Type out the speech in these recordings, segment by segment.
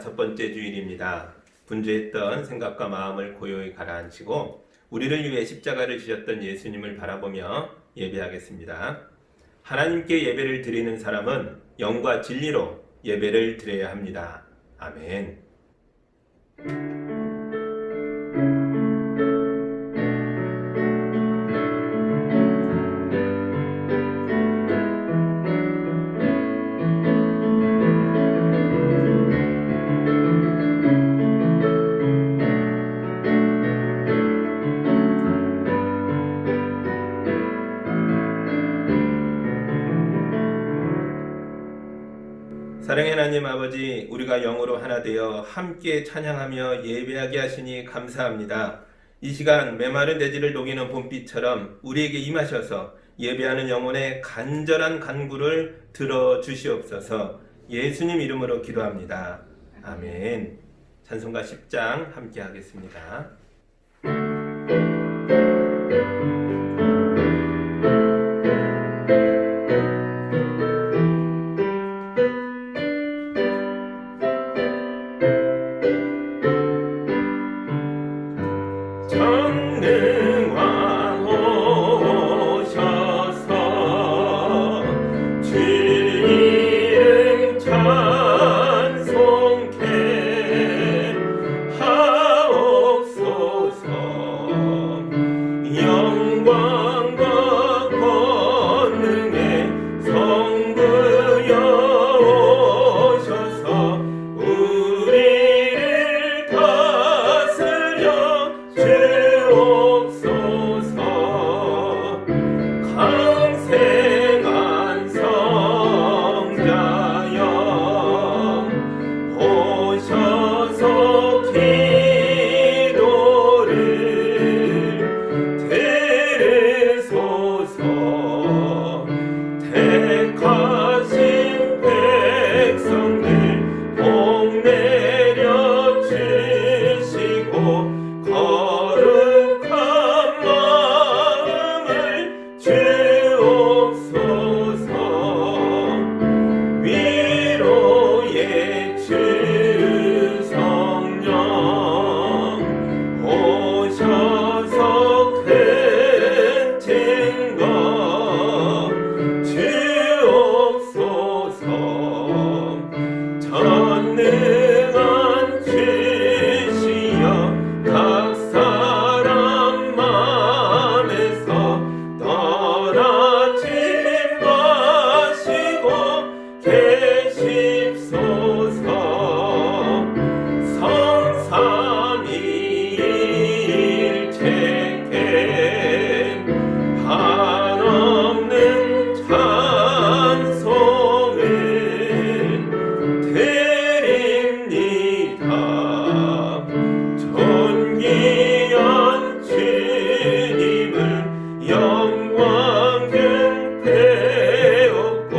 5번째 주일입니다. 분주했던 생각과 마음을 고요히 가라앉히고 우리를 위해 십자가를 지셨던 예수님을 바라보며 예배하겠습니다. 하나님께 예배를 드리는 사람은 영과 진리로 예배를 드려야 합니다. 아멘. 사랑의 하나님 아버지, 우리가 영으로 하나 되어 함께 찬양하며 예배하게 하시니 감사합니다. 이 시간 메마른 대지를 녹이는 봄비처럼 우리에게 임하셔서 예배하는 영혼의 간절한 간구를 들어주시옵소서. 예수님 이름으로 기도합니다. 아멘. 찬송가 10장 함께 하겠습니다. 전능왕 오셔서 주 이름 찬송케 하옵소서. 영광과 권능의 성부여 오셔서 우리를 다스려 주옵소서. 강생한 성자여 오셔서 기도를 들으소서. 택하신 백성들 복 내려 주시고 거룩한 마음을 주옵소서. 위로의 주 성령 오셔서 큰 증거 주옵소서. 전능한 주시여 각 사람 마음에서 떠나지 마시고 계십소서. 성삼위일체계 한없는 찬송을 드립니다. 존귀한 주님을 영광 경배하고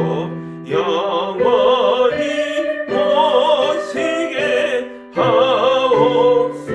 영원히 모시게 하옵소서.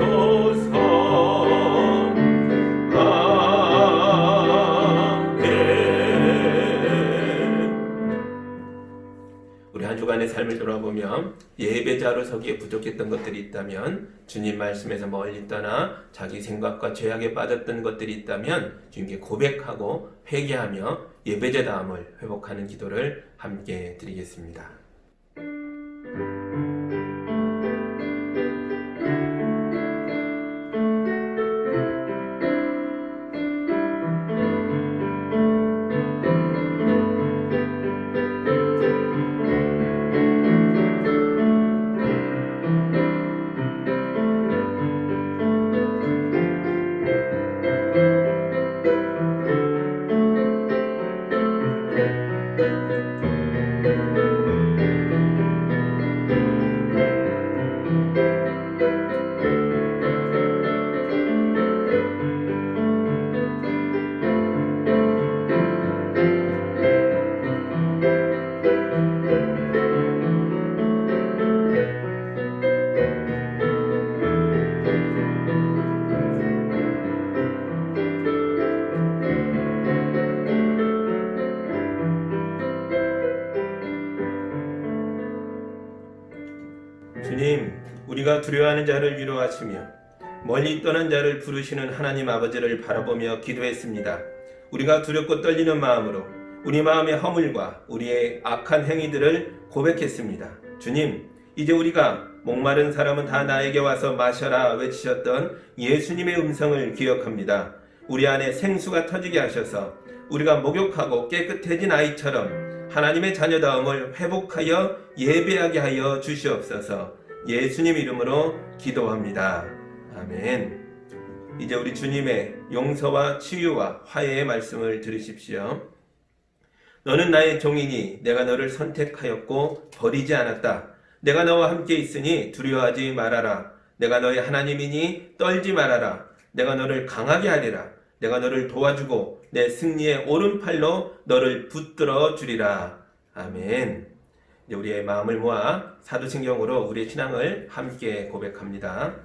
우리 한 주간의 삶을 돌아보며 예배자로 서기에 부족했던 것들이 있다면, 주님 말씀에서 멀리 떠나 자기 생각과 죄악에 빠졌던 것들이 있다면 주님께 고백하고 회개하며 예배자다움을 회복하는 기도를 함께 드리겠습니다. 우리가 두려워하는 자를 위로하시며 멀리 떠난 자를 부르시는 하나님 아버지를 바라보며 기도했습니다. 우리가 두렵고 떨리는 마음으로 우리 마음의 허물과 우리의 악한 행위들을 고백했습니다. 주님, 이제 우리가 목마른 사람은 다 나에게 와서 마셔라 외치셨던 예수님의 음성을 기억합니다. 우리 안에 생수가 터지게 하셔서 우리가 목욕하고 깨끗해진 아이처럼 하나님의 자녀다움을 회복하여 예배하게 하여 주시옵소서. 예수님 이름으로 기도합니다. 아멘. 이제 우리 주님의 용서와 치유와 화해의 말씀을 들으십시오. 너는 나의 종이니 내가 너를 선택하였고 버리지 않았다. 내가 너와 함께 있으니 두려워하지 말아라. 내가 너의 하나님이니 떨지 말아라. 내가 너를 강하게 하리라. 내가 너를 도와주고 내 승리의 오른팔로 너를 붙들어 주리라. 아멘. 이제 우리의 마음을 모아 사도신경으로 우리의 신앙을 함께 고백합니다.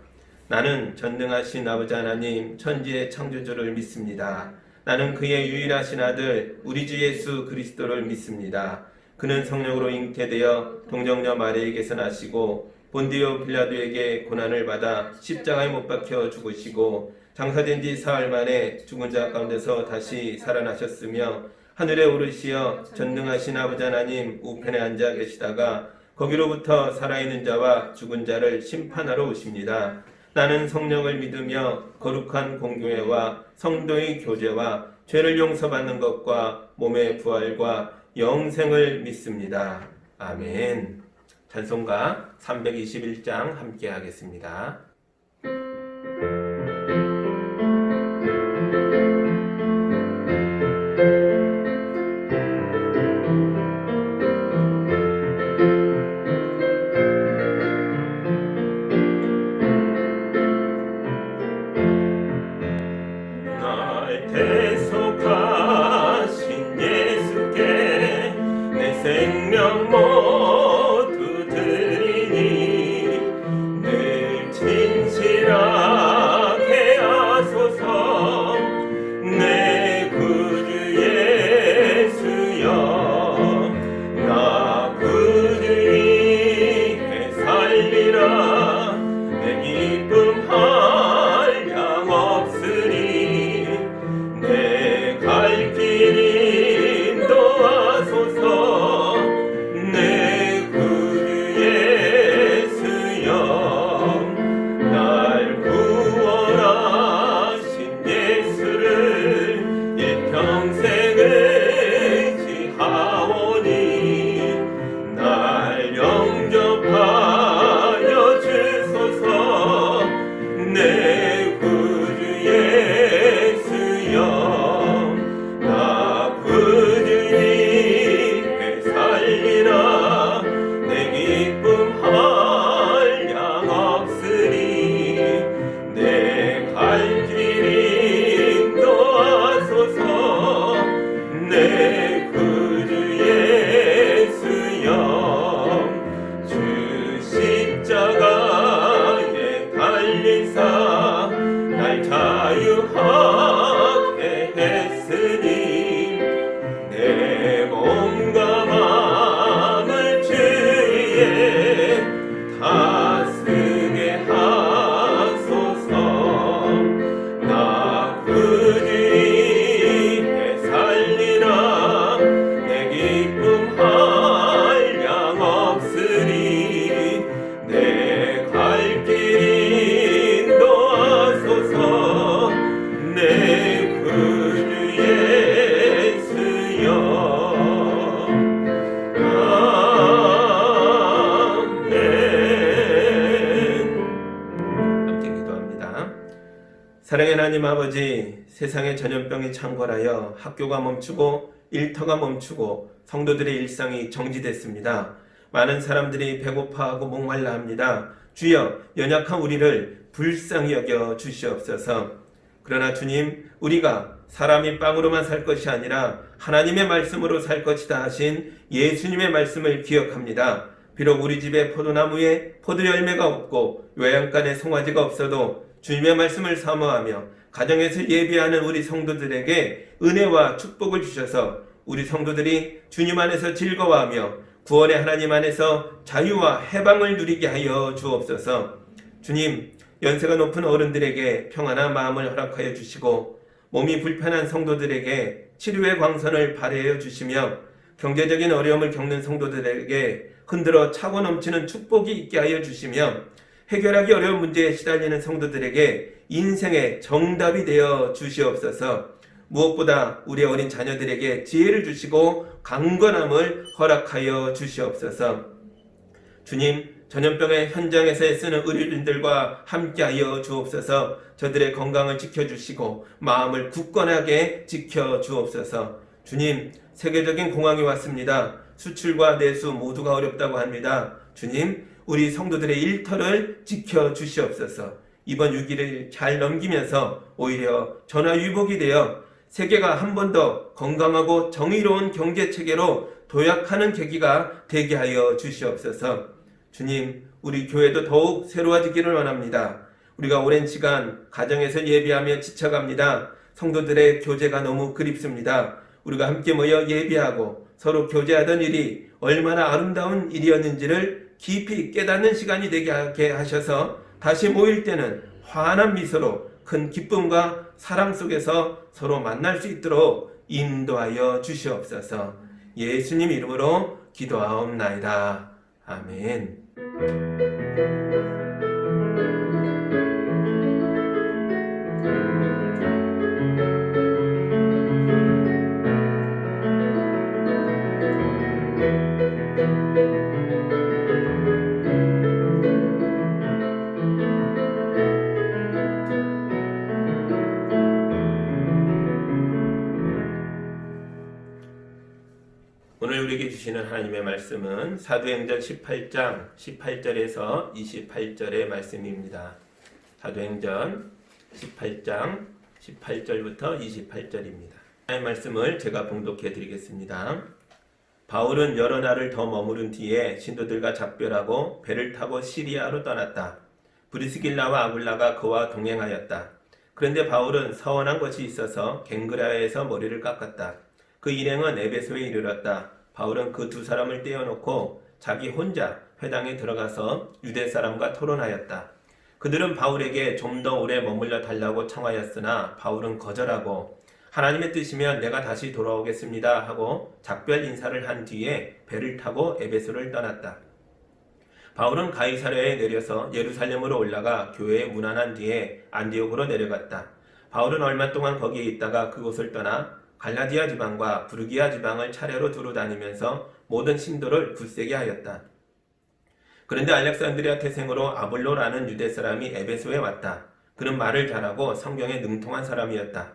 나는 전능하신 아버지 하나님 천지의 창조주를 믿습니다. 나는 그의 유일하신 아들 우리 주 예수 그리스도를 믿습니다. 그는 성령으로 잉태되어 동정녀 마리에게서 나시고 본디오 빌라도에게 고난을 받아 십자가에 못 박혀 죽으시고 장사된 지 사흘 만에 죽은 자 가운데서 다시 살아나셨으며 하늘에 오르시어 전능하신 아버지 하나님 우편에 앉아 계시다가 거기로부터 살아있는 자와 죽은 자를 심판하러 오십니다. 나는 성령을 믿으며 거룩한 공교회와 성도의 교제와 죄를 용서받는 것과 몸의 부활과 영생을 믿습니다. 아멘. 찬송가 321장 함께 하겠습니다. 대속하신 예수께 내 생명 모두 드리니 늘 진실하게 하소서. 내 구주 예수여 나 구주 위해 살리라. 내 기쁨 한량 없으니 내 갈 길 인도하소서. 내 구주 예수여 날 구원하신 예수를 일평생 의지하오니 날 영접하여 주소서. 내 구주 예수여 나 구주 위해 살리라. 내 기쁨 한량 없으니 내 갈 길 인도하소서. 내 구주 예수여 주 십자가에 달리사 날 자유하게 했으니 내 몸과 마음을 주위에 다스게 하소서. 나 구주 위해 살리라. 내 기쁨 한량 없으니 내 갈 길 인도하소서. 내 구주 예수여 아멘. 함께 기도합니다. 사랑의 하나님 아버지, 세상의 전염병이 창궐하여 학교가 멈추고 일터가 멈추고 성도들의 일상이 정지됐습니다. 많은 사람들이 배고파하고 목말라 합니다. 주여, 연약한 우리를 불쌍히 여겨 주시옵소서. 그러나 주님, 우리가 사람이 빵으로만 살 것이 아니라 하나님의 말씀으로 살 것이다 하신 예수님의 말씀을 기억합니다. 비록 우리 집에 포도나무에 포도 열매가 없고 외양간에 송아지가 없어도 주님의 말씀을 사모하며 가정에서 예배하는 우리 성도들에게 은혜와 축복을 주셔서 우리 성도들이 주님 안에서 즐거워하며 구원의 하나님 안에서 자유와 해방을 누리게 하여 주옵소서. 주님, 연세가 높은 어른들에게 평안한 마음을 허락하여 주시고 몸이 불편한 성도들에게 치료의 광선을 발휘하여 주시며 경제적인 어려움을 겪는 성도들에게 흔들어 차고 넘치는 축복이 있게 하여 주시며 해결하기 어려운 문제에 시달리는 성도들에게 인생의 정답이 되어 주시옵소서. 무엇보다 우리 어린 자녀들에게 지혜를 주시고 강건함을 허락하여 주시옵소서. 주님, 전염병의 현장에서 애쓰는 의료진들과 함께하여 주옵소서. 저들의 건강을 지켜주시고 마음을 굳건하게 지켜주옵소서. 주님, 세계적인 공황이 왔습니다. 수출과 내수 모두가 어렵다고 합니다. 주님, 우리 성도들의 일터를 지켜주시옵소서. 이번 위기를 잘 넘기면서 오히려 전화위복이 되어 세계가 한 번 더 건강하고 정의로운 경제체계로 도약하는 계기가 되게 하여 주시옵소서. 주님, 우리 교회도 더욱 새로워지기를 원합니다. 우리가 오랜 시간 가정에서 예배하며 지쳐갑니다. 성도들의 교제가 너무 그립습니다. 우리가 함께 모여 예배하고 서로 교제하던 일이 얼마나 아름다운 일이었는지를 깊이 깨닫는 시간이 되게 하셔서 다시 모일 때는 환한 미소로 큰 기쁨과 사랑 속에서 서로 만날 수 있도록 인도하여 주시옵소서. 예수님 이름으로 기도하옵나이다. 아멘. 오늘 우리에게 주시는 하나님의 말씀은 사도행전 18장 18절에서 28절의 말씀입니다. 사도행전 18장 18절부터 28절입니다. 하나님의 말씀을 제가 봉독해 드리겠습니다. 바울은 여러 날을 더 머무른 뒤에 신도들과 작별하고 배를 타고 시리아로 떠났다. 브리스길라와 아굴라가 그와 동행하였다. 그런데 바울은 서원한 것이 있어서 갱그라에서 머리를 깎았다. 그 일행은 에베소에 이르렀다. 바울은 그 두 사람을 떼어놓고 자기 혼자 회당에 들어가서 유대 사람과 토론하였다. 그들은 바울에게 좀 더 오래 머물러 달라고 청하였으나 바울은 거절하고 하나님의 뜻이면 내가 다시 돌아오겠습니다 하고 작별 인사를 한 뒤에 배를 타고 에베소를 떠났다. 바울은 가이사랴에 내려서 예루살렘으로 올라가 교회에 문안한 뒤에 안디옥으로 내려갔다. 바울은 얼마 동안 거기에 있다가 그곳을 떠나 갈라디아 지방과 부르기아 지방을 차례로 두루 다니면서 모든 신도를 굳세게 하였다. 그런데 알렉산드리아 태생으로 아볼로라는 유대 사람이 에베소에 왔다. 그는 말을 잘하고 성경에 능통한 사람이었다.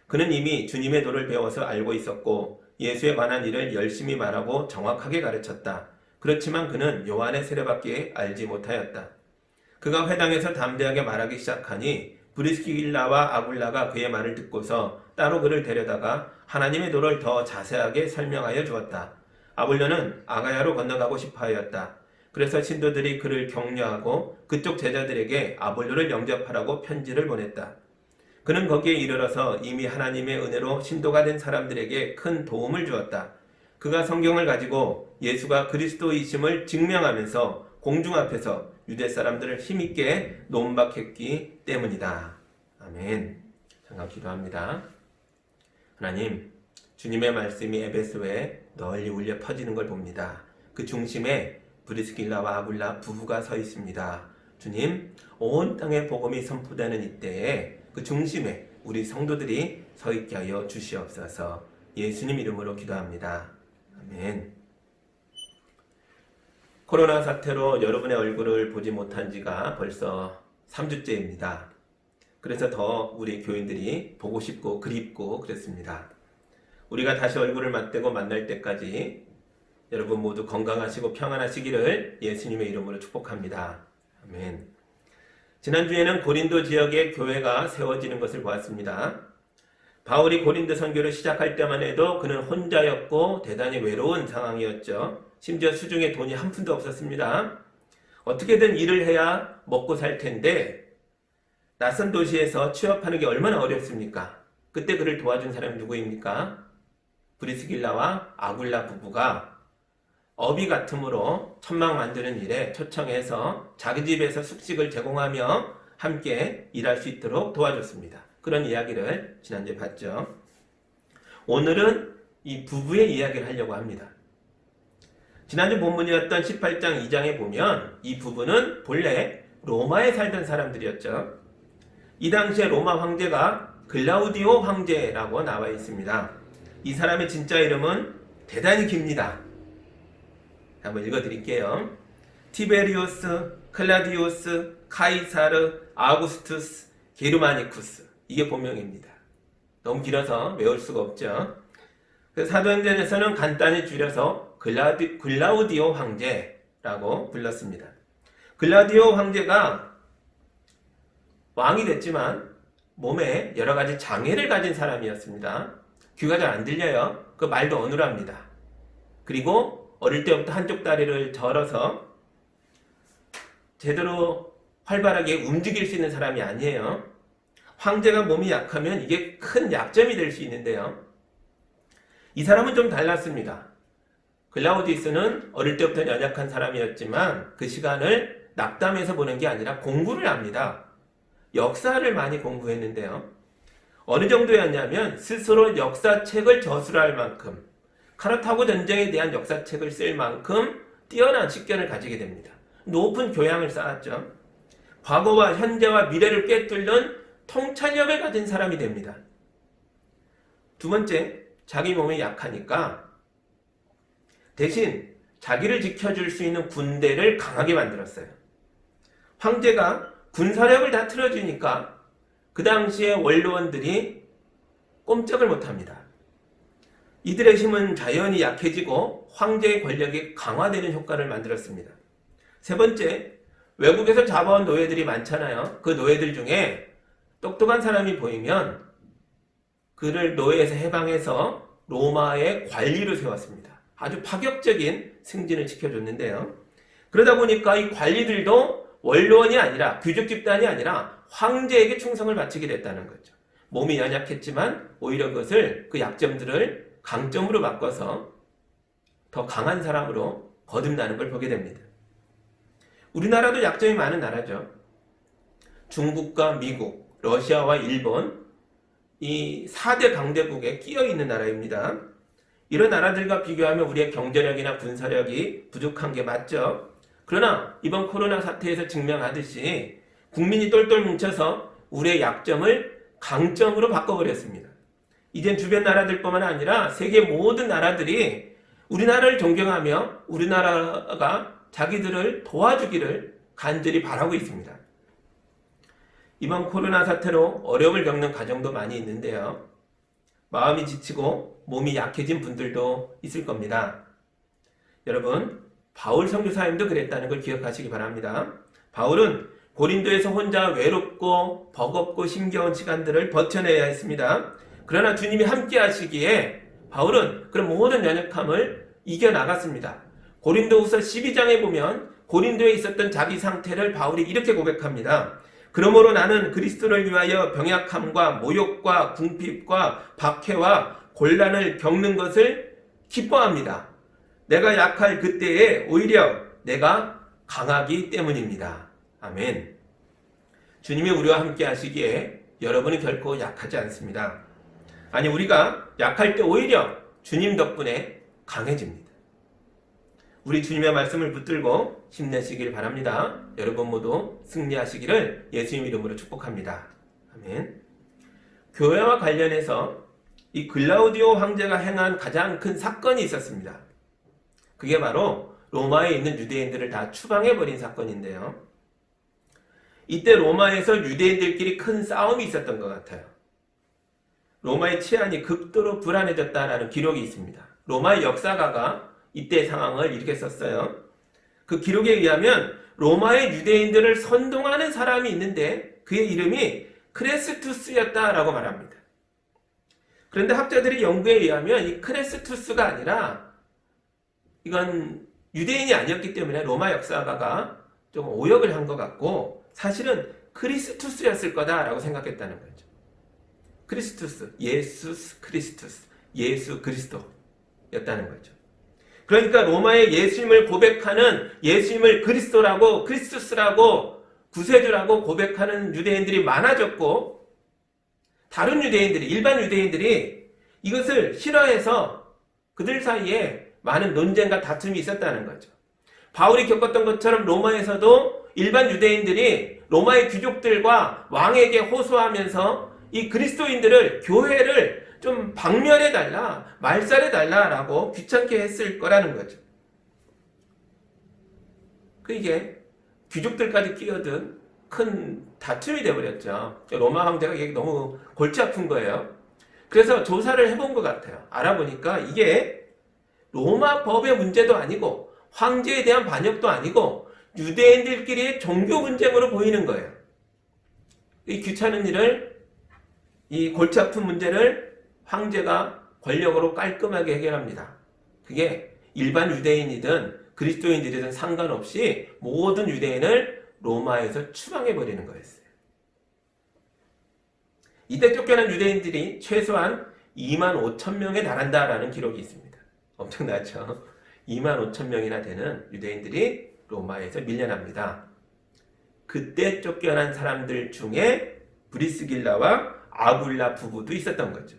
그는 이미 주님의 도를 배워서 알고 있었고 예수에 관한 일을 열심히 말하고 정확하게 가르쳤다. 그렇지만 그는 요한의 세례밖에 알지 못하였다. 그가 회당에서 담대하게 말하기 시작하니 브리스길라와 아굴라가 그의 말을 듣고서 따로 그를 데려다가 하나님의 도를 더 자세하게 설명하여 주었다. 아볼로는 아가야로 건너가고 싶어 하였다. 그래서 신도들이 그를 격려하고 그쪽 제자들에게 아볼로를 영접하라고 편지를 보냈다. 그는 거기에 이르러서 이미 하나님의 은혜로 신도가 된 사람들에게 큰 도움을 주었다. 그가 성경을 가지고 예수가 그리스도이심을 증명하면서 공중 앞에서 유대 사람들을 힘있게 논박했기 때문이다. 아멘. 잠깐 기도합니다. 하나님, 주님의 말씀이 에베소에 널리 울려 퍼지는 걸 봅니다. 그 중심에 브리스길라와 아굴라 부부가 서 있습니다. 주님, 온 땅에 복음이 선포되는 이때에 그 중심에 우리 성도들이 서 있게 하여 주시옵소서. 예수님 이름으로 기도합니다. 아멘. 코로나 사태로 여러분의 얼굴을 보지 못한 지가 벌써 3주째입니다. 그래서 더 우리 교인들이 보고 싶고 그립고 그랬습니다. 우리가 다시 얼굴을 맞대고 만날 때까지 여러분 모두 건강하시고 평안하시기를 예수님의 이름으로 축복합니다. 아멘. 지난주에는 고린도 지역에 교회가 세워지는 것을 보았습니다. 바울이 고린도 선교를 시작할 때만 해도 그는 혼자였고 대단히 외로운 상황이었죠. 심지어 수중에 돈이 한 푼도 없었습니다. 어떻게든 일을 해야 먹고 살 텐데 낯선 도시에서 취업하는 게 얼마나 어렵습니까? 그때 그를 도와준 사람이 누구입니까? 브리스길라와 아굴라 부부가 어비 같으므로 천막 만드는 일에 초청해서 자기 집에서 숙식을 제공하며 함께 일할 수 있도록 도와줬습니다. 그런 이야기를 지난주에 봤죠. 오늘은 이 부부의 이야기를 하려고 합니다. 지난주 본문이었던 18장 2장에 보면 이 부부는 본래 로마에 살던 사람들이었죠. 이 당시에 로마 황제가 글라우디오 황제라고 나와 있습니다. 이 사람의 진짜 이름은 대단히 깁니다. 한번 읽어드릴게요. 티베리우스, 클라디우스, 카이사르, 아우구스투스, 게르마니쿠스. 이게 본명입니다. 너무 길어서 외울 수가 없죠. 사도행전에서는 간단히 줄여서 글라우디오 황제라고 불렀습니다. 글라우디오 황제가 왕이 됐지만 몸에 여러 가지 장애를 가진 사람이었습니다. 귀가 잘 안 들려요. 그 말도 어눌합니다. 그리고 어릴 때부터 한쪽 다리를 절어서 제대로 활발하게 움직일 수 있는 사람이 아니에요. 황제가 몸이 약하면 이게 큰 약점이 될 수 있는데요. 이 사람은 좀 달랐습니다. 글라우디우스는 어릴 때부터 연약한 사람이었지만 그 시간을 낙담해서 보낸 게 아니라 공부를 합니다. 역사를 많이 공부했는데요. 어느 정도였냐면 스스로 역사책을 저술할 만큼, 카르타고 전쟁에 대한 역사책을 쓸 만큼 뛰어난 식견을 가지게 됩니다. 높은 교양을 쌓았죠. 과거와 현재와 미래를 꿰뚫는 통찰력을 가진 사람이 됩니다. 두 번째, 자기 몸이 약하니까 대신 자기를 지켜줄 수 있는 군대를 강하게 만들었어요. 황제가 군사력을 다 틀어주니까 그 당시에 원로원들이 꼼짝을 못합니다. 이들의 힘은 자연히 약해지고 황제의 권력이 강화되는 효과를 만들었습니다. 세 번째, 외국에서 잡아온 노예들이 많잖아요. 그 노예들 중에 똑똑한 사람이 보이면 그를 노예에서 해방해서 로마의 관리로 세웠습니다. 아주 파격적인 승진을 지켜줬는데요. 그러다 보니까 이 관리들도 원로원이 아니라 귀족 집단이 아니라 황제에게 충성을 바치게 됐다는 거죠. 몸이 연약했지만 오히려 그것을 그 약점들을 강점으로 바꿔서 더 강한 사람으로 거듭나는 걸 보게 됩니다. 우리나라도 약점이 많은 나라죠. 중국과 미국, 러시아와 일본 이 4대 강대국에 끼어 있는 나라입니다. 이런 나라들과 비교하면 우리의 경제력이나 군사력이 부족한 게 맞죠. 그러나 이번 코로나 사태에서 증명하듯이 국민이 똘똘 뭉쳐서 우리의 약점을 강점으로 바꿔버렸습니다. 이젠 주변 나라들뿐만 아니라 세계 모든 나라들이 우리나라를 존경하며 우리나라가 자기들을 도와주기를 간절히 바라고 있습니다. 이번 코로나 사태로 어려움을 겪는 가정도 많이 있는데요. 마음이 지치고 몸이 약해진 분들도 있을 겁니다. 여러분, 바울 선교사님도 그랬다는 걸 기억하시기 바랍니다. 바울은 고린도에서 혼자 외롭고 버겁고 힘겨운 시간들을 버텨내야 했습니다. 그러나 주님이 함께 하시기에 바울은 그런 모든 연약함을 이겨나갔습니다. 고린도후서 12장에 보면 고린도에 있었던 자기 상태를 바울이 이렇게 고백합니다. 그러므로 나는 그리스도를 위하여 병약함과 모욕과 궁핍과 박해와 곤란을 겪는 것을 기뻐합니다. 내가 약할 그때에 오히려 내가 강하기 때문입니다. 아멘. 주님이 우리와 함께 하시기에 여러분은 결코 약하지 않습니다. 아니, 우리가 약할 때 오히려 주님 덕분에 강해집니다. 우리 주님의 말씀을 붙들고 힘내시길 바랍니다. 여러분 모두 승리하시기를 예수님 이름으로 축복합니다. 아멘. 교회와 관련해서 이 글라우디오 황제가 행한 가장 큰 사건이 있었습니다. 그게 바로 로마에 있는 유대인들을 다 추방해버린 사건인데요. 이때 로마에서 유대인들끼리 큰 싸움이 있었던 것 같아요. 로마의 치안이 극도로 불안해졌다라는 기록이 있습니다. 로마의 역사가가 이때 상황을 이렇게 썼어요. 그 기록에 의하면 로마의 유대인들을 선동하는 사람이 있는데 그의 이름이 크레스투스였다라고 말합니다. 그런데 학자들의 연구에 의하면 이 크레스투스가 아니라 이건 유대인이 아니었기 때문에 로마 역사가가 좀 오역을 한 것 같고 사실은 크리스투스였을 거다라고 생각했다는 거죠. 크리스투스, 예수 크리스토였다는 거죠. 그러니까 로마의 예수님을 고백하는, 예수님을 그리스도라고, 크리스투스라고, 구세주라고 고백하는 유대인들이 많아졌고, 다른 유대인들이, 일반 유대인들이 이것을 싫어해서 그들 사이에 많은 논쟁과 다툼이 있었다는 거죠. 바울이 겪었던 것처럼 로마에서도 일반 유대인들이 로마의 귀족들과 왕에게 호소하면서 이 그리스도인들을, 교회를 좀 박멸해달라, 말살해달라라고 귀찮게 했을 거라는 거죠. 이게 귀족들까지 끼어든 큰 다툼이 되어버렸죠. 로마 황제가 이게 너무 골치 아픈 거예요. 그래서 조사를 해본 것 같아요. 알아보니까 이게 로마 법의 문제도 아니고 황제에 대한 반역도 아니고 유대인들끼리의 종교 분쟁으로 보이는 거예요. 이 귀찮은 일을, 이 골치 아픈 문제를 황제가 권력으로 깔끔하게 해결합니다. 그게 일반 유대인이든 그리스도인들이든 상관없이 모든 유대인을 로마에서 추방해버리는 거였어요. 이때 쫓겨난 유대인들이 최소한 25,000명에 달한다라는 기록이 있습니다. 엄청나죠? 25,000명이나 되는 유대인들이 로마에서 밀려납니다. 그때 쫓겨난 사람들 중에 브리스길라와 아굴라 부부도 있었던 거죠.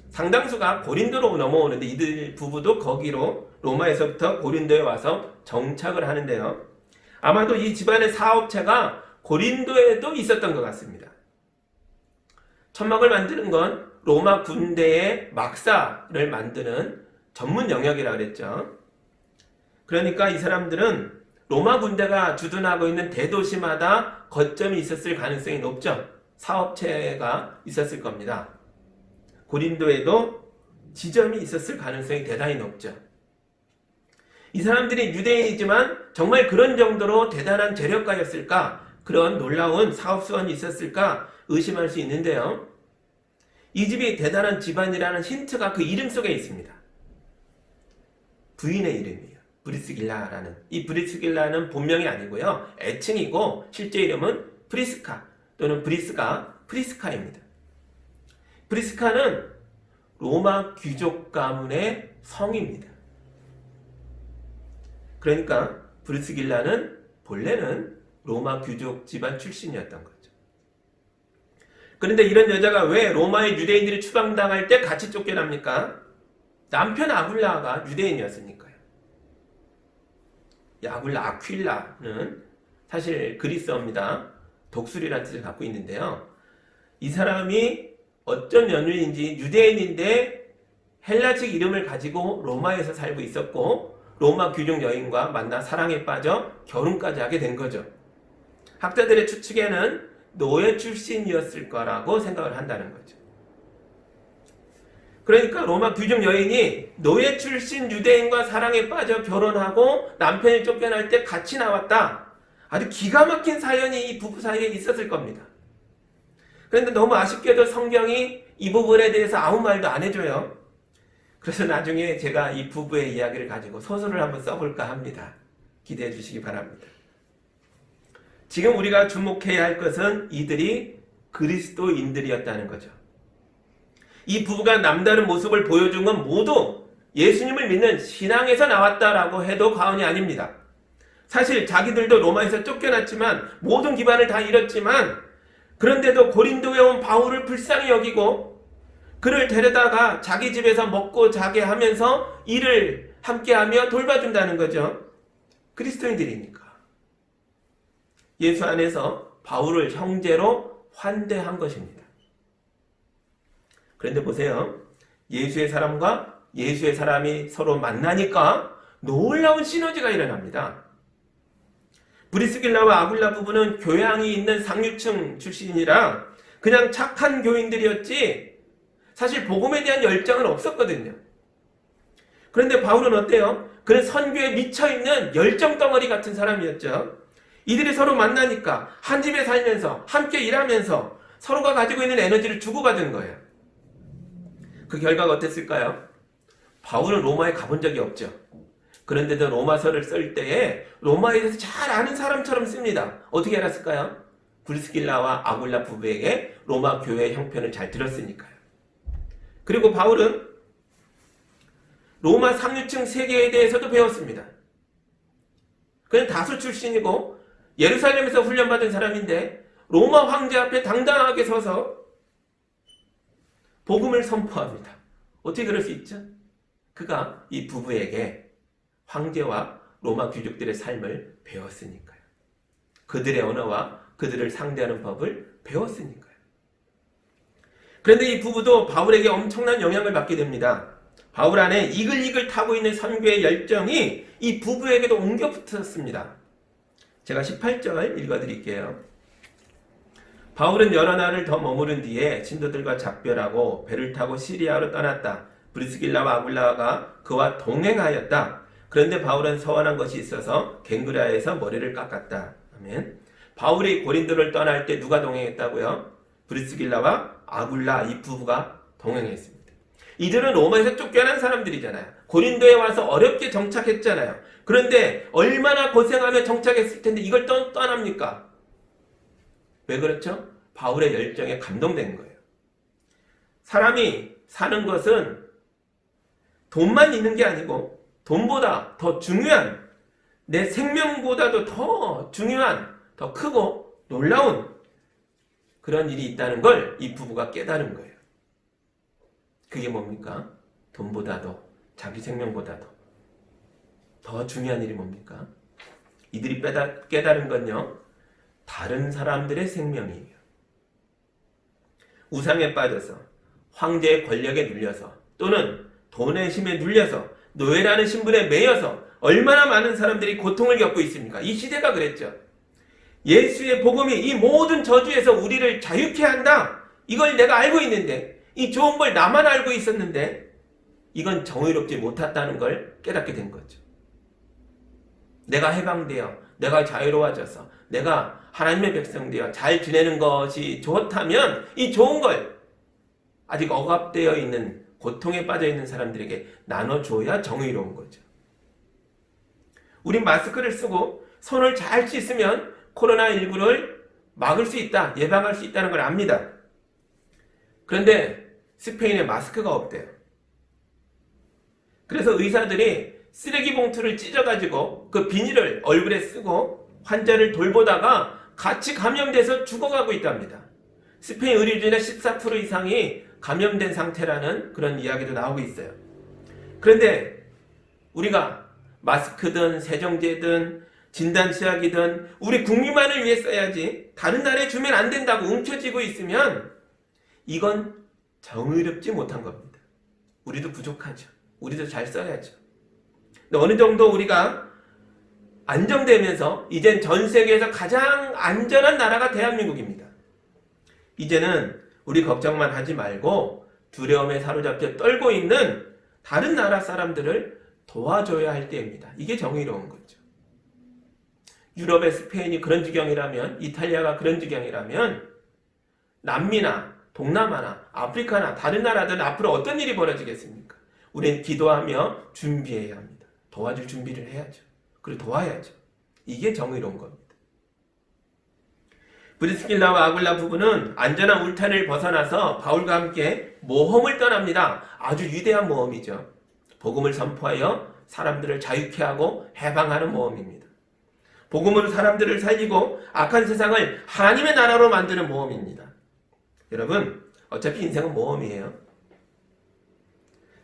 상당수가 고린도로 넘어오는데 이들 부부도 거기로 로마에서부터 고린도에 와서 정착을 하는데요. 아마도 이 집안의 사업체가 고린도에도 있었던 것 같습니다. 천막을 만드는 건 로마 군대의 막사를 만드는 전문 영역이라고 그랬죠. 그러니까 이 사람들은 로마 군대가 주둔하고 있는 대도시마다 거점이 있었을 가능성이 높죠. 사업체가 있었을 겁니다. 고린도에도 지점이 있었을 가능성이 대단히 높죠. 이 사람들이 유대인이지만 정말 그런 정도로 대단한 재력가였을까? 그런 놀라운 사업수완이 있었을까? 의심할 수 있는데요. 이 집이 대단한 집안이라는 힌트가 그 이름 속에 있습니다. 부인의 이름이에요. 브리스길라라는. 이 브리스길라는 본명이 아니고요. 애칭이고 실제 이름은 프리스카 또는 프리스카입니다. 프리스카는 로마 귀족 가문의 성입니다. 그러니까 브리스길라는 본래는 로마 귀족 집안 출신이었던 거죠. 그런데 이런 여자가 왜 로마의 유대인들이 추방당할 때 같이 쫓겨납니까? 남편 아굴라가 유대인이었으니까요. 이 아굴라, 아퀼라는 사실 그리스어입니다. 독수리라는 뜻을 갖고 있는데요. 이 사람이 어쩐 연유인지 유대인인데 헬라식 이름을 가지고 로마에서 살고 있었고 로마 귀족 여인과 만나 사랑에 빠져 결혼까지 하게 된 거죠. 학자들의 추측에는 노예 출신이었을 거라고 생각을 한다는 거죠. 그러니까 로마 귀족 여인이 노예 출신 유대인과 사랑에 빠져 결혼하고 남편이 쫓겨날 때 같이 나왔다. 아주 기가 막힌 사연이 이 부부 사이에 있었을 겁니다. 그런데 너무 아쉽게도 성경이 이 부분에 대해서 아무 말도 안 해줘요. 그래서 나중에 제가 이 부부의 이야기를 가지고 소설을 한번 써볼까 합니다. 기대해 주시기 바랍니다. 지금 우리가 주목해야 할 것은 이들이 그리스도인들이었다는 거죠. 이 부부가 남다른 모습을 보여준 건 모두 예수님을 믿는 신앙에서 나왔다라고 해도 과언이 아닙니다. 사실 자기들도 로마에서 쫓겨났지만 모든 기반을 다 잃었지만 그런데도 고린도에 온 바울을 불쌍히 여기고 그를 데려다가 자기 집에서 먹고 자게 하면서 일을 함께하며 돌봐준다는 거죠. 그리스도인들이니까. 예수 안에서 바울을 형제로 환대한 것입니다. 그런데 보세요. 예수의 사람과 예수의 사람이 서로 만나니까 놀라운 시너지가 일어납니다. 브리스길라와 아굴라 부부는 교양이 있는 상류층 출신이라 그냥 착한 교인들이었지 사실 복음에 대한 열정은 없었거든요. 그런데 바울은 어때요? 그는 선교에 미쳐있는 열정덩어리 같은 사람이었죠. 이들이 서로 만나니까 한 집에 살면서 함께 일하면서 서로가 가지고 있는 에너지를 주고받은 거예요. 그 결과가 어땠을까요? 바울은 로마에 가본 적이 없죠. 그런데도 로마서를 쓸 때에 로마에 대해서 잘 아는 사람처럼 씁니다. 어떻게 알았을까요? 브리스길라와 아굴라 부부에게 로마 교회의 형편을 잘 들었으니까요. 그리고 바울은 로마 상류층 세계에 대해서도 배웠습니다. 그는 다수 출신이고 예루살렘에서 훈련받은 사람인데 로마 황제 앞에 당당하게 서서 복음을 선포합니다. 어떻게 그럴 수 있죠? 그가 이 부부에게 황제와 로마 귀족들의 삶을 배웠으니까요. 그들의 언어와 그들을 상대하는 법을 배웠으니까요. 그런데 이 부부도 바울에게 엄청난 영향을 받게 됩니다. 바울 안에 이글이글 타고 있는 선교의 열정이 이 부부에게도 옮겨 붙었습니다. 제가 18절 읽어드릴게요. 바울은 여러 날을 더 머무른 뒤에 신도들과 작별하고 배를 타고 시리아로 떠났다. 브리스길라와 아굴라가 그와 동행하였다. 그런데 바울은 서원한 것이 있어서 갱그라에서 머리를 깎았다. 아멘. 바울이 고린도를 떠날 때 누가 동행했다고요? 브리스길라와 아굴라 이 부부가 동행했습니다. 이들은 로마에서 쫓겨난 사람들이잖아요. 고린도에 와서 어렵게 정착했잖아요. 그런데 얼마나 고생하며 정착했을 텐데 이걸 떠납니까? 왜 그렇죠? 바울의 열정에 감동된 거예요. 사람이 사는 것은 돈만 있는 게 아니고 돈보다 더 중요한, 내 생명보다도 더 중요한, 더 크고 놀라운 그런 일이 있다는 걸 이 부부가 깨달은 거예요. 그게 뭡니까? 돈보다도, 자기 생명보다도 더 중요한 일이 뭡니까? 이들이 깨달은 건요, 다른 사람들의 생명이에요. 우상에 빠져서, 황제의 권력에 눌려서, 또는 돈의 힘에 눌려서, 노예라는 신분에 매여서 얼마나 많은 사람들이 고통을 겪고 있습니까? 이 시대가 그랬죠. 예수의 복음이 이 모든 저주에서 우리를 자유케 한다. 이걸 내가 알고 있는데, 이 좋은 걸 나만 알고 있었는데 이건 정의롭지 못했다는 걸 깨닫게 된 거죠. 내가 해방되어, 내가 자유로워져서, 내가 하나님의 백성 되어 잘 지내는 것이 좋다면 이 좋은 걸 아직 억압되어 있는, 고통에 빠져 있는 사람들에게 나눠줘야 정의로운 거죠. 우린 마스크를 쓰고 손을 잘 씻으면 코로나19를 막을 수 있다, 예방할 수 있다는 걸 압니다. 그런데 스페인에 마스크가 없대요. 그래서 의사들이 쓰레기 봉투를 찢어가지고 그 비닐을 얼굴에 쓰고 환자를 돌보다가 같이 감염돼서 죽어가고 있답니다. 스페인 의료진의 14% 이상이 감염된 상태라는 그런 이야기도 나오고 있어요. 그런데 우리가 마스크든 세정제든 진단치약이든 우리 국민만을 위해 써야지 다른 나라에 주면 안 된다고 움켜쥐고 있으면 이건 정의롭지 못한 겁니다. 우리도 부족하죠. 우리도 잘 써야죠. 근데 어느 정도 우리가 안정되면서 이젠 전 세계에서 가장 안전한 나라가 대한민국입니다. 이제는 우리 걱정만 하지 말고 두려움에 사로잡혀 떨고 있는 다른 나라 사람들을 도와줘야 할 때입니다. 이게 정의로운 거죠. 유럽의 스페인이 그런 지경이라면, 이탈리아가 그런 지경이라면 남미나 동남아나 아프리카나 다른 나라들은 앞으로 어떤 일이 벌어지겠습니까? 우리는 기도하며 준비해야 합니다. 도와줄 준비를 해야죠. 그리고 도와야죠. 이게 정의로운 겁니다. 브리스길라와 아굴라 부부는 안전한 울타리를 벗어나서 바울과 함께 모험을 떠납니다. 아주 위대한 모험이죠. 복음을 선포하여 사람들을 자유케 하고 해방하는 모험입니다. 복음으로 사람들을 살리고 악한 세상을 하나님의 나라로 만드는 모험입니다. 여러분, 어차피 인생은 모험이에요.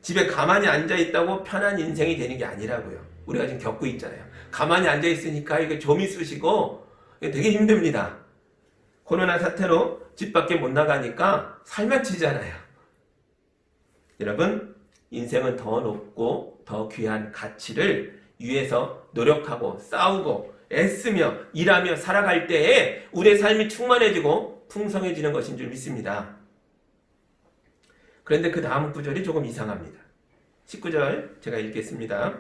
집에 가만히 앉아있다고 편한 인생이 되는 게 아니라고요. 우리가 지금 겪고 있잖아요. 가만히 앉아있으니까 이게 좀이 쑤시고 되게 힘듭니다. 코로나 사태로 집 밖에 못 나가니까 살만치잖아요. 여러분, 인생은 더 높고 더 귀한 가치를 위해서 노력하고 싸우고 애쓰며 일하며 살아갈 때에 우리의 삶이 충만해지고 풍성해지는 것인 줄 믿습니다. 그런데 그 다음 구절이 조금 이상합니다. 19절 제가 읽겠습니다.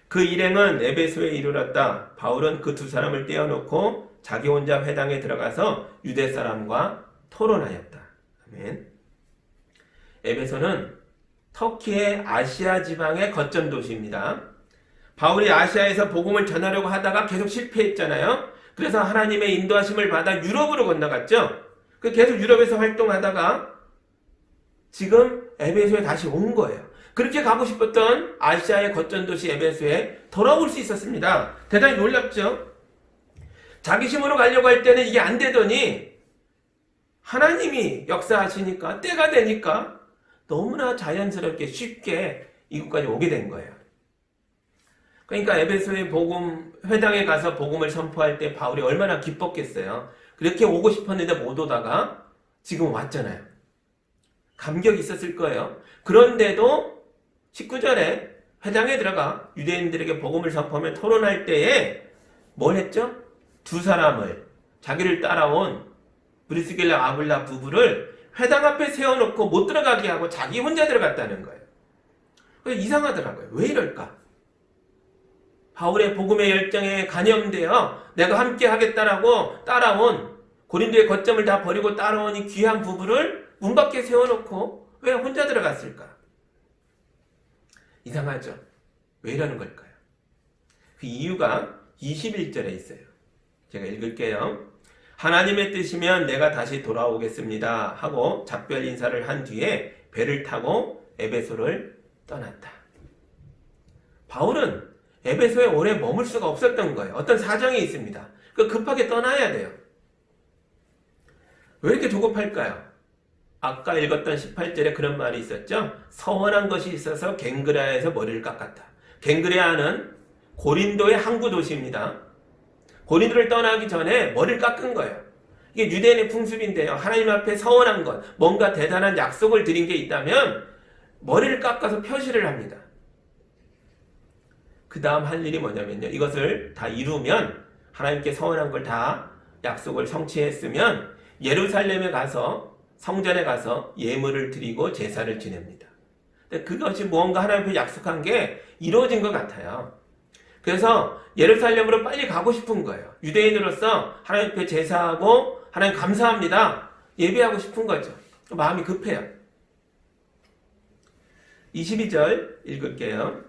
그 일행은 에베소에 이르렀다. 바울은 그 두 사람을 떼어놓고 자기 혼자 회당에 들어가서 유대 사람과 토론하였다. 아멘. 에베소는 터키의 아시아 지방의 거점 도시입니다. 바울이 아시아에서 복음을 전하려고 하다가 계속 실패했잖아요. 그래서 하나님의 인도하심을 받아 유럽으로 건너갔죠. 계속 유럽에서 활동하다가 지금 에베소에 다시 온 거예요. 그렇게 가고 싶었던 아시아의 거점 도시 에베소에 돌아올 수 있었습니다. 대단히 놀랍죠? 자기 힘으로 가려고 할 때는 이게 안 되더니 하나님이 역사하시니까, 때가 되니까 너무나 자연스럽게 쉽게 이곳까지 오게 된 거예요. 그러니까 에베소의 복음 회당에 가서 복음을 선포할 때 바울이 얼마나 기뻤겠어요. 그렇게 오고 싶었는데 못 오다가 지금 왔잖아요. 감격이 있었을 거예요. 그런데도 19절에 회당에 들어가 유대인들에게 복음을 선포하며 토론할 때에 뭘 했죠? 두 사람을, 자기를 따라온 브리스길라 아굴라 부부를 회당 앞에 세워놓고 못 들어가게 하고 자기 혼자 들어갔다는 거예요. 이상하더라고요. 왜 이럴까? 바울의 복음의 열정에 간염되어 내가 함께 하겠다라고 따라온, 고린도의 거점을 다 버리고 따라온 이 귀한 부부를 문 밖에 세워놓고 왜 혼자 들어갔을까? 이상하죠? 왜 이러는 걸까요? 그 이유가 21절에 있어요. 제가 읽을게요. 하나님의 뜻이면 내가 다시 돌아오겠습니다 하고 작별 인사를 한 뒤에 배를 타고 에베소를 떠났다. 바울은 에베소에 오래 머물 수가 없었던 거예요. 어떤 사정이 있습니다. 급하게 떠나야 돼요. 왜 이렇게 조급할까요? 아까 읽었던 18절에 그런 말이 있었죠. 서원한 것이 있어서 갱그레아에서 머리를 깎았다. 갱그레아는 고린도의 항구 도시입니다. 고린도를 떠나기 전에 머리를 깎은 거예요. 이게 유대인의 풍습인데요. 하나님 앞에 서원한 것, 뭔가 대단한 약속을 드린 게 있다면 머리를 깎아서 표시를 합니다. 그 다음 할 일이 뭐냐면요. 이것을 다 이루면, 하나님께 서원한 걸 다 약속을 성취했으면 예루살렘에 가서, 성전에 가서 예물을 드리고 제사를 지냅니다. 근데 그것이 무언가 하나님 앞에 약속한 게 이루어진 것 같아요. 그래서 예루살렘으로 빨리 가고 싶은 거예요. 유대인으로서 하나님 앞에 제사하고 하나님 감사합니다, 예배하고 싶은 거죠. 마음이 급해요. 22절 읽을게요.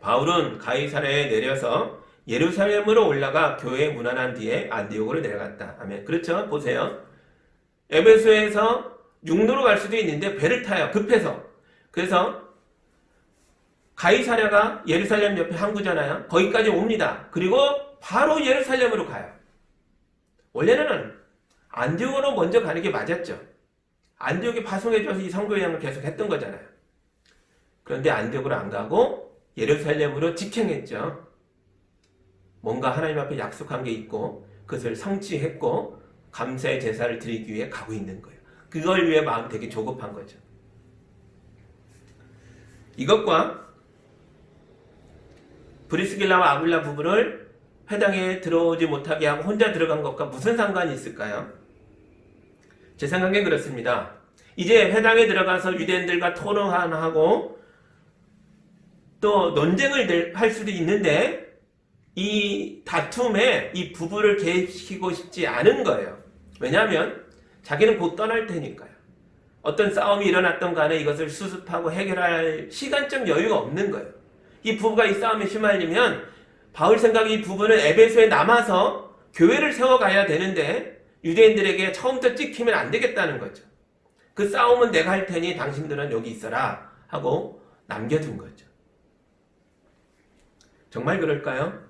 바울은 가이사랴에 내려서 예루살렘으로 올라가 교회에 문안한 뒤에 안디옥으로 내려갔다. 아멘. 그렇죠? 보세요. 에베소에서 육로로 갈 수도 있는데 배를 타요. 급해서. 그래서 가이사랴가 예루살렘 옆에 항구잖아요. 거기까지 옵니다. 그리고 바로 예루살렘으로 가요. 원래는 안디옥으로 먼저 가는 게 맞았죠. 안디옥에 파송해줘서 이 선교 여행을 계속 했던 거잖아요. 그런데 안디옥으로 안 가고 예루살렘으로 직행했죠. 뭔가 하나님 앞에 약속한 게 있고 그것을 성취했고 감사의 제사를 드리기 위해 가고 있는 거예요. 그걸 위해 마음이 되게 조급한 거죠. 이것과 브리스길라와 아굴라 부부를 회당에 들어오지 못하게 하고 혼자 들어간 것과 무슨 상관이 있을까요? 제 생각엔 그렇습니다. 이제 회당에 들어가서 유대인들과 토론하고 또 논쟁을 할 수도 있는데 이 다툼에 이 부부를 개입시키고 싶지 않은 거예요. 왜냐하면 자기는 곧 떠날 테니까요. 어떤 싸움이 일어났던 간에 이것을 수습하고 해결할 시간적 여유가 없는 거예요. 이 부부가 이 싸움에 휘말리면 바울 생각에 이 부부는 에베소에 남아서 교회를 세워가야 되는데 유대인들에게 처음부터 찍히면 안 되겠다는 거죠. 그 싸움은 내가 할 테니 당신들은 여기 있어라 하고 남겨둔 거죠. 정말 그럴까요?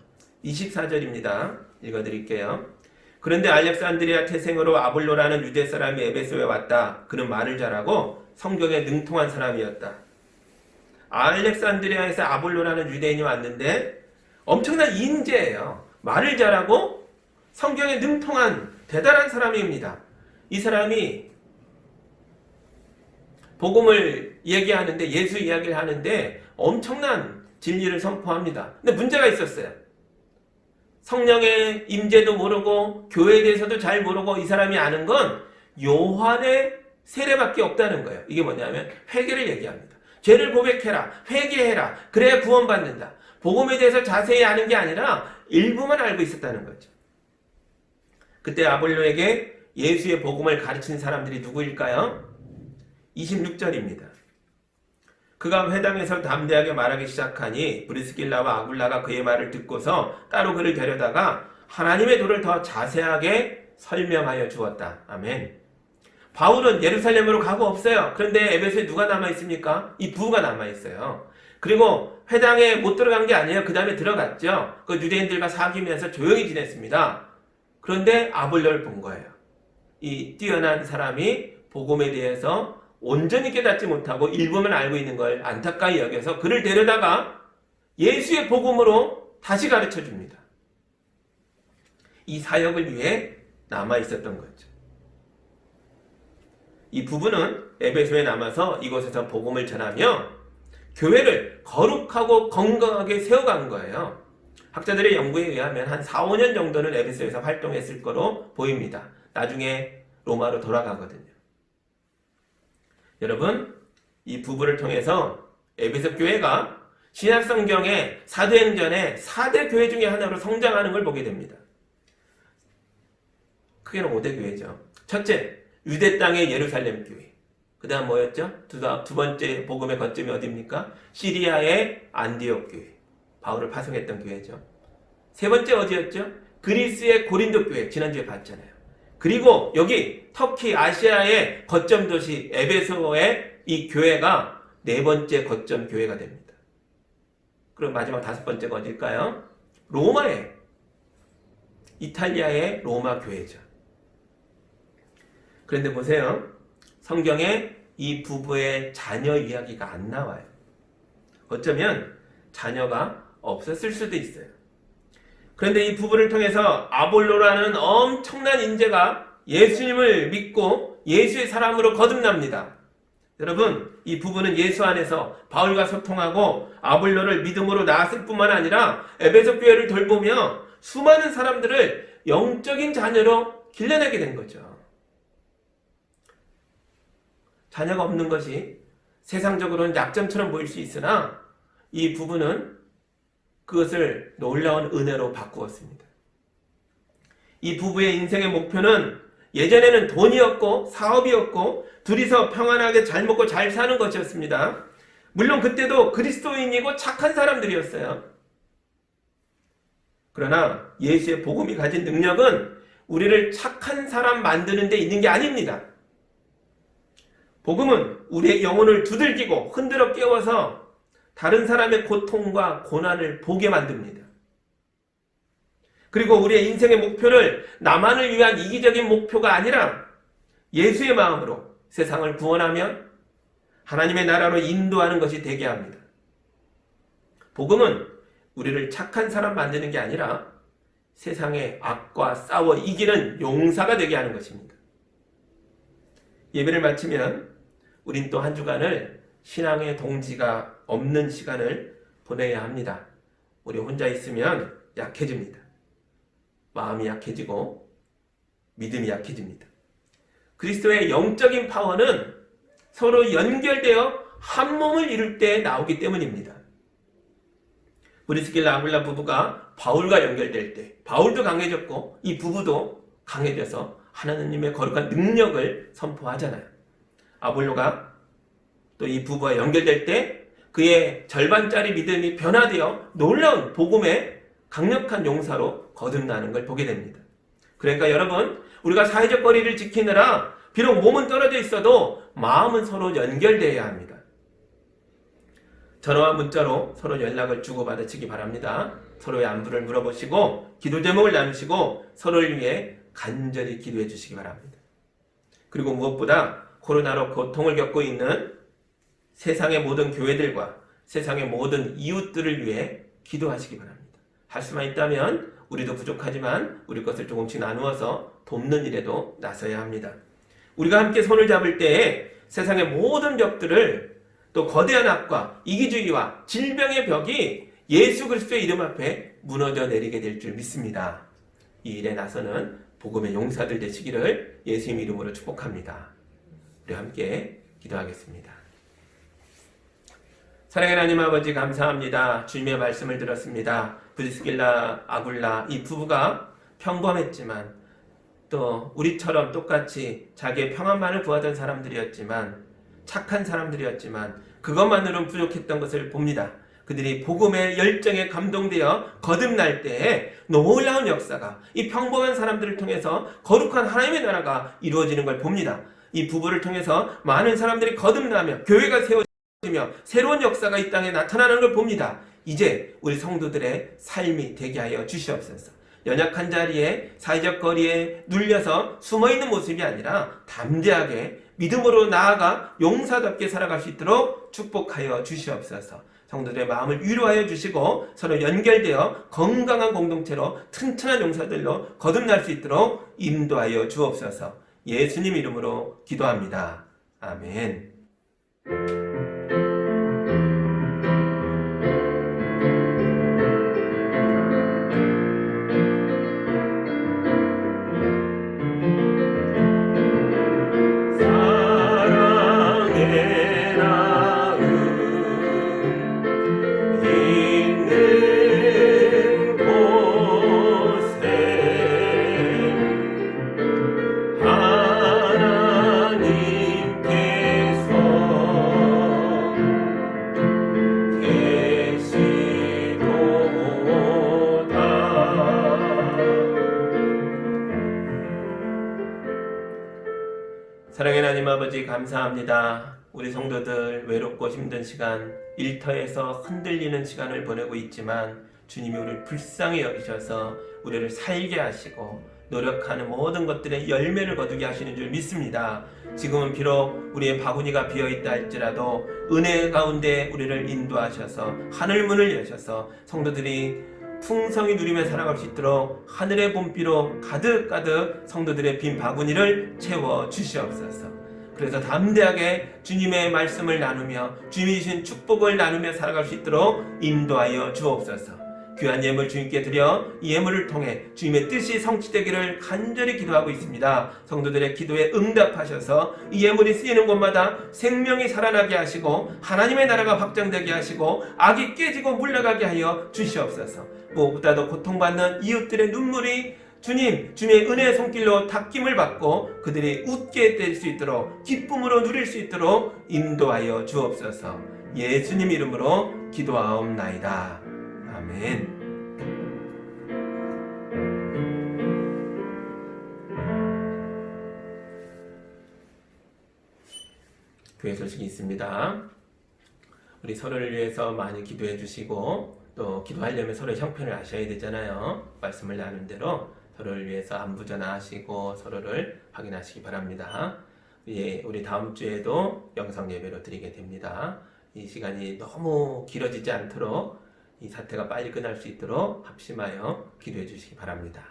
24절입니다. 읽어드릴게요. 그런데 알렉산드리아 태생으로 아볼로라는 유대 사람이 에베소에 왔다. 그는 말을 잘하고 성경에 능통한 사람이었다. 알렉산드리아에서 아볼로라는 유대인이 왔는데 엄청난 인재예요. 말을 잘하고 성경에 능통한 대단한 사람입니다. 이 사람이 복음을 얘기하는데, 예수 이야기를 하는데 엄청난 진리를 선포합니다. 근데 문제가 있었어요. 성령의 임재도 모르고 교회에 대해서도 잘 모르고 이 사람이 아는 건 요한의 세례밖에 없다는 거예요. 이게 뭐냐면 회개를 얘기합니다. 죄를 고백해라, 회개해라, 그래야 구원받는다. 복음에 대해서 자세히 아는 게 아니라 일부만 알고 있었다는 거죠. 그때 아볼로에게 예수의 복음을 가르친 사람들이 누구일까요? 26절입니다. 그가 회당에서 담대하게 말하기 시작하니 브리스길라와 아굴라가 그의 말을 듣고서 따로 그를 데려다가 하나님의 도를 더 자세하게 설명하여 주었다. 아멘. 바울은 예루살렘으로 가고 없어요. 그런데 에베소에 누가 남아있습니까? 이 부부가 남아있어요. 그리고 회당에 못 들어간 게 아니에요. 그 다음에 들어갔죠. 그 유대인들과 사귀면서 조용히 지냈습니다. 그런데 아볼로를 본 거예요. 이 뛰어난 사람이 복음에 대해서 온전히 깨닫지 못하고 일부만 알고 있는 걸 안타까이 여겨서 그를 데려다가 예수의 복음으로 다시 가르쳐 줍니다. 이 사역을 위해 남아 있었던 거죠. 이 부부는 에베소에 남아서 이곳에서 복음을 전하며 교회를 거룩하고 건강하게 세워간 거예요. 학자들의 연구에 의하면 한 4, 5년 정도는 에베소에서 활동했을 거로 보입니다. 나중에 로마로 돌아가거든요. 여러분, 이 부부를 통해서 에베소 교회가 신약성경의 사도행전의 4대 교회 중에 하나로 성장하는 걸 보게 됩니다. 크게는 5대 교회죠. 첫째, 유대 땅의 예루살렘 교회. 그 다음 뭐였죠? 두 번째 복음의 거점이 어디입니까? 시리아의 안디옥 교회. 바울을 파송했던 교회죠. 세 번째 어디였죠? 그리스의 고린도 교회. 지난주에 봤잖아요. 그리고 여기 터키 아시아의 거점 도시 에베소의 이 교회가 네 번째 거점 교회가 됩니다. 그럼 마지막 다섯 번째가 어딜까요? 로마의 이탈리아의 로마 교회죠. 그런데 보세요. 성경에 이 부부의 자녀 이야기가 안 나와요. 어쩌면 자녀가 없었을 수도 있어요. 그런데 이 부부를 통해서 아볼로라는 엄청난 인재가 예수님을 믿고 예수의 사람으로 거듭납니다. 여러분, 이 부부는 예수 안에서 바울과 소통하고 아볼로를 믿음으로 낳았을 뿐만 아니라 에베소 교회를 돌보며 수많은 사람들을 영적인 자녀로 길러내게 된 거죠. 자녀가 없는 것이 세상적으로는 약점처럼 보일 수 있으나 이 부부는 그것을 놀라운 은혜로 바꾸었습니다. 이 부부의 인생의 목표는 예전에는 돈이었고 사업이었고 둘이서 평안하게 잘 먹고 잘 사는 것이었습니다. 물론 그때도 그리스도인이고 착한 사람들이었어요. 그러나 예수의 복음이 가진 능력은 우리를 착한 사람 만드는 데 있는 게 아닙니다. 복음은 우리의 영혼을 두들기고 흔들어 깨워서 다른 사람의 고통과 고난을 보게 만듭니다. 그리고 우리의 인생의 목표를 나만을 위한 이기적인 목표가 아니라 예수의 마음으로 세상을 구원하며 하나님의 나라로 인도하는 것이 되게 합니다. 복음은 우리를 착한 사람 만드는 게 아니라 세상의 악과 싸워 이기는 용사가 되게 하는 것입니다. 예배를 마치면 우린 또 한 주간을 신앙의 동지가 없는 시간을 보내야 합니다. 우리 혼자 있으면 약해집니다. 마음이 약해지고 믿음이 약해집니다. 그리스도의 영적인 파워는 서로 연결되어 한 몸을 이룰 때 나오기 때문입니다. 브리스길라 아굴라 부부가 바울과 연결될 때 바울도 강해졌고 이 부부도 강해져서 하나님의 거룩한 능력을 선포하잖아요. 아볼로가 또 이 부부와 연결될 때 그의 절반짜리 믿음이 변화되어 놀라운 복음의 강력한 용사로 거듭나는 걸 보게 됩니다. 그러니까 여러분, 우리가 사회적 거리를 지키느라 비록 몸은 떨어져 있어도 마음은 서로 연결되어야 합니다. 전화와 문자로 서로 연락을 주고받으시기 바랍니다. 서로의 안부를 물어보시고 기도 제목을 나누시고 서로를 위해 간절히 기도해 주시기 바랍니다. 그리고 무엇보다 코로나로 고통을 겪고 있는 세상의 모든 교회들과 세상의 모든 이웃들을 위해 기도하시기 바랍니다. 할 수만 있다면 우리도 부족하지만 우리 것을 조금씩 나누어서 돕는 일에도 나서야 합니다. 우리가 함께 손을 잡을 때에 세상의 모든 벽들을 또 거대한 악과 이기주의와 질병의 벽이 예수 그리스도의 이름 앞에 무너져 내리게 될 줄 믿습니다. 이 일에 나서는 복음의 용사들 되시기를 예수님 이름으로 축복합니다. 우리 함께 기도하겠습니다. 사랑하는 하나님 아버지 감사합니다. 주님의 말씀을 들었습니다. 브리스길라 아굴라 이 부부가 평범했지만 또 우리처럼 똑같이 자기의 평안만을 구하던 사람들이었지만 착한 사람들이었지만 그것만으로는 부족했던 것을 봅니다. 그들이 복음의 열정에 감동되어 거듭날 때에 놀라운 역사가 이 평범한 사람들을 통해서 거룩한 하나님의 나라가 이루어지는 걸 봅니다. 이 부부를 통해서 많은 사람들이 거듭나며 교회가 세워지며 새로운 역사가 이 땅에 나타나는 걸 봅니다. 이제 우리 성도들의 삶이 되게 하여 주시옵소서. 연약한 자리에 사회적 거리에 눌려서 숨어있는 모습이 아니라 담대하게 믿음으로 나아가 용사답게 살아갈 수 있도록 축복하여 주시옵소서. 성도들의 마음을 위로하여 주시고 서로 연결되어 건강한 공동체로 튼튼한 용사들로 거듭날 수 있도록 인도하여 주옵소서. 예수님 이름으로 기도합니다. 아멘. 사랑의 하나님 아버지 감사합니다. 우리 성도들 외롭고 힘든 시간, 일터에서 흔들리는 시간을 보내고 있지만 주님이 우리를 불쌍히 여기셔서 우리를 살게 하시고 노력하는 모든 것들의 열매를 거두게 하시는 줄 믿습니다. 지금은 비록 우리의 바구니가 비어있다 할지라도 은혜 가운데 우리를 인도하셔서 하늘문을 여셔서 성도들이 풍성히 누리며 살아갈 수 있도록 하늘의 봄비로 가득가득 성도들의 빈 바구니를 채워 주시옵소서. 그래서 담대하게 주님의 말씀을 나누며 주님이 주신 축복을 나누며 살아갈 수 있도록 인도하여 주옵소서. 귀한 예물 주님께 드려 이 예물을 통해 주님의 뜻이 성취되기를 간절히 기도하고 있습니다. 성도들의 기도에 응답하셔서 이 예물이 쓰이는 곳마다 생명이 살아나게 하시고 하나님의 나라가 확장되게 하시고 악이 깨지고 물러가게 하여 주시옵소서. 무엇보다도 고통받는 이웃들의 눈물이 주님의 은혜의 손길로 닦임을 받고 그들이 웃게 될 수 있도록 기쁨으로 누릴 수 있도록 인도하여 주옵소서. 예수님 이름으로 기도하옵나이다. 아멘. 교회 소식이 있습니다. 우리 서로를 위해서 많이 기도해 주시고 또 기도하려면 서로의 형편을 아셔야 되잖아요. 말씀을 나눈 대로 서로를 위해서 안부 전화하시고 서로를 확인하시기 바랍니다. 예, 우리 다음 주에도 영상 예배로 드리게 됩니다. 이 시간이 너무 길어지지 않도록 이 사태가 빨리 끝날 수 있도록 합심하여 기도해 주시기 바랍니다.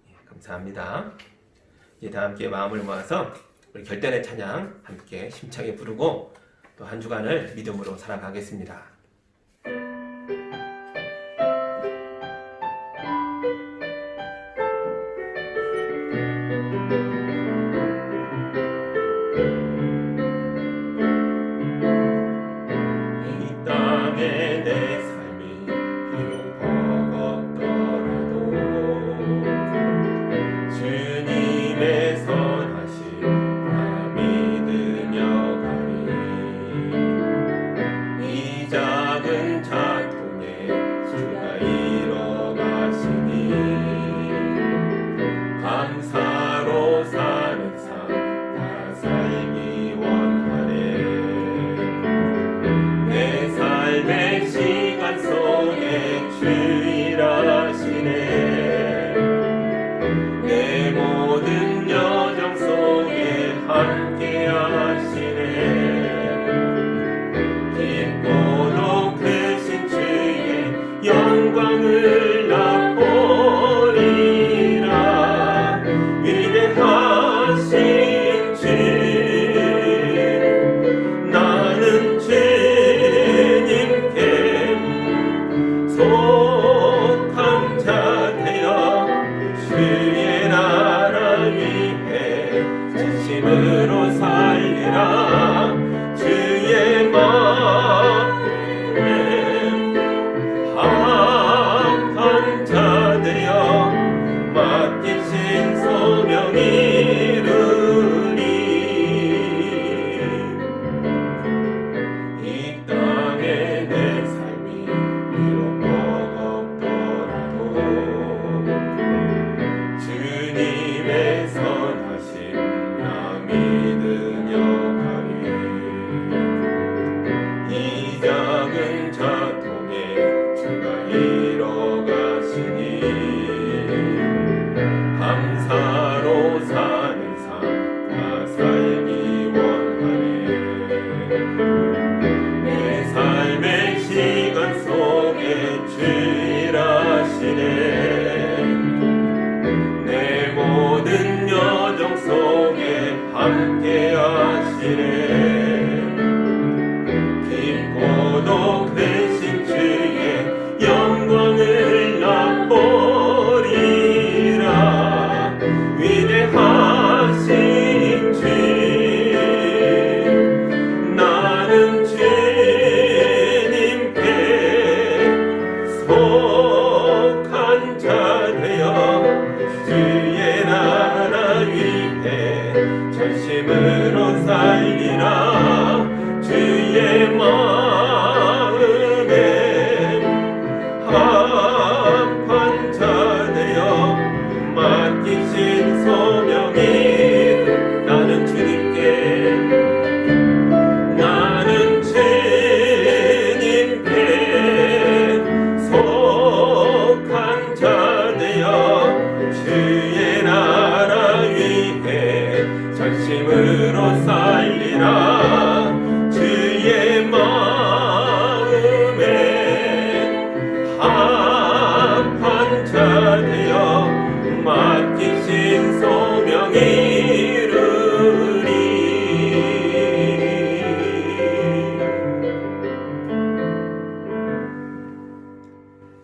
예, 감사합니다. 이제 다 함께 마음을 모아서 우리 결단의 찬양 함께 심차게 부르고 또 한 주간을 믿음으로 살아가겠습니다. 주의 나라 위해 진심으로 살 깊고도 크신 주의 영광을 맛보리라. 위대하신 주 나는 주님께 속한 자 되어 주의 나라 위해 전심으로 살리라. 주의 마음에 합한 자 되어 맡기신 소명이 나는 주님께 속한 자 되어 주의 나라 위해 전심으로 살리라. 주의 마음에 합한 자 되어 맡기신 소명이 이루리.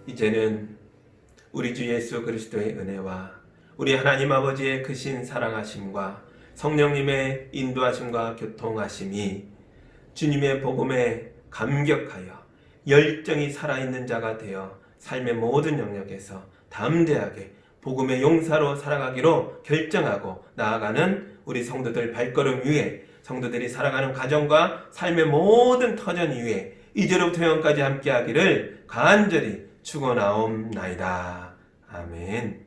이제는 우리 주 예수 그리스도의 은혜와 우리 하나님 아버지의 크신 사랑하심과 성령님의 인도하심과 교통하심이 주님의 복음에 감격하여 열정이 살아있는 자가 되어 삶의 모든 영역에서 담대하게 복음의 용사로 살아가기로 결정하고 나아가는 우리 성도들 발걸음 위에, 성도들이 살아가는 가정과 삶의 모든 터전 위에 이제로부터 영원까지 함께하기를 간절히 축원하옵나이다. 아멘.